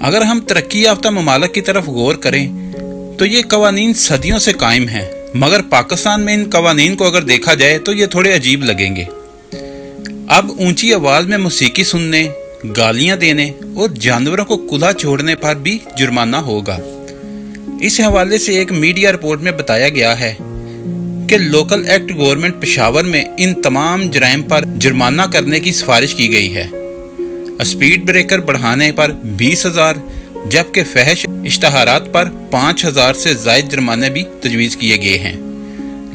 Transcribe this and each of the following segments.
अगर हम तरक्की याफ्ता ममालिक की तरफ गौर करें तो ये कवानीन सदियों से कायम हैं, मगर पाकिस्तान में इन कवानीन को अगर देखा जाए तो ये थोड़े अजीब लगेंगे। अब ऊंची आवाज़ में मौसीकी सुनने, गालियां देने और जानवरों को खुला छोड़ने पर भी जुर्माना होगा। इस हवाले से एक मीडिया रिपोर्ट में बताया गया है कि लोकल एक्ट गवर्नमेंट पेशावर में इन तमाम जराइम पर जुर्माना करने की सिफारिश की गई है। स्पीड ब्रेकर बढ़ाने पर 20,000 जबकि फहश इश्तहारात पर 5,000 से ज़ायद जुर्माने भी तजवीज़ किए गए हैं।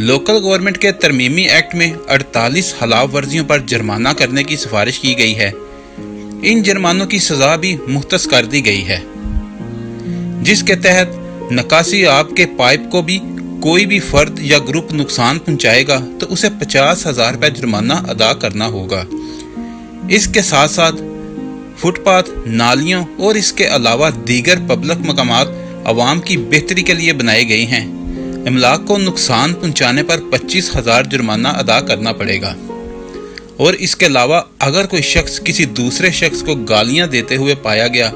लोकल गवर्नमेंट के तरमीमी एक्ट में 48 हलाफ वर्जियों पर जुर्माना करने की सिफारिश की गई है। इन जुर्मानों की सज़ा भी मुख्तस कर दी गई है, जिसके तहत नकासी आब के पाइप को भी कोई भी फर्द या ग्रुप नुकसान पहुंचाएगा तो उसे 50,000 रुपये जुर्माना अदा करना होगा। इसके साथ साथ फुटपाथ, नालियों और इसके अलावा दीगर पब्लिक मकामात अवाम की बेहतरी के लिए बनाए गए हैं। इमलाक को नुकसान पहुंचाने पर 25,000 जुर्माना अदा करना पड़ेगा। और इसके अलावा अगर कोई शख्स किसी दूसरे शख्स को गालियां देते हुए पाया गया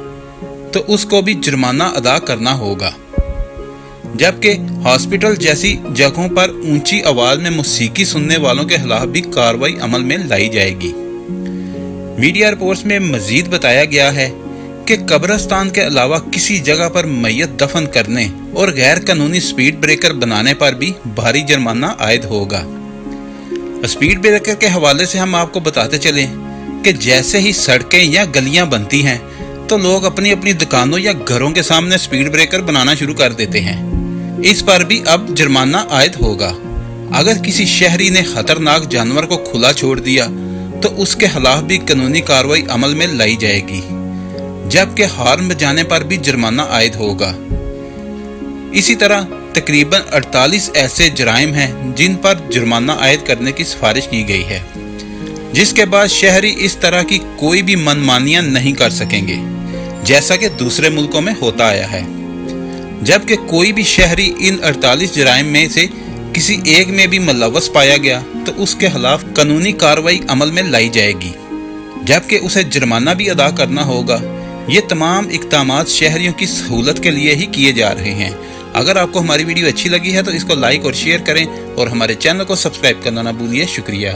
तो उसको भी जुर्माना अदा करना होगा। जबकि हॉस्पिटल जैसी जगहों पर ऊंची आवाज में मौसीकी सुनने वालों के खिलाफ भी कार्रवाई अमल में लाई जाएगी। मीडिया रिपोर्ट्स में मजीद बताया गया है कि कब्रिस्तान के अलावा किसी जगह पर मैयत दफन करने और गैर कानूनी स्पीड ब्रेकर बनाने पर भी भारी जुर्माना आयद होगा। स्पीड ब्रेकर के हवाले से हम आपको बताते चलें कि जैसे ही सड़कें या गलियां बनती हैं तो लोग अपनी अपनी दुकानों या घरों के सामने स्पीड ब्रेकर बनाना शुरू कर देते हैं। इस पर भी अब जुर्माना आयद होगा। अगर किसी शहरी ने खतरनाक जानवर को खुला छोड़ दिया तो उसके खिलाफ भी कानूनी कार्रवाई अमल में लाई जाएगी, जबकि हार्न बजाने पर भी जुर्माना आयद होगा। इसी तरह तकरीबन 48 ऐसे जराइम हैं जिन पर जुर्माना आयद करने की सिफारिश की गई है, जिसके बाद शहरी इस तरह की कोई भी मनमानियां नहीं कर सकेंगे, जैसा कि दूसरे मुल्कों में होता आया है। जबकि कोई भी शहरी इन 48 जराइम में से किसी एक में भी मुलव्वस पाया गया तो उसके खिलाफ कानूनी कार्रवाई अमल में लाई जाएगी, जबकि उसे जुर्माना भी अदा करना होगा। ये तमाम इक़दामात शहरियों की सहूलत के लिए ही किए जा रहे हैं। अगर आपको हमारी वीडियो अच्छी लगी है तो इसको लाइक और शेयर करें और हमारे चैनल को सब्सक्राइब करना ना भूलिए। शुक्रिया।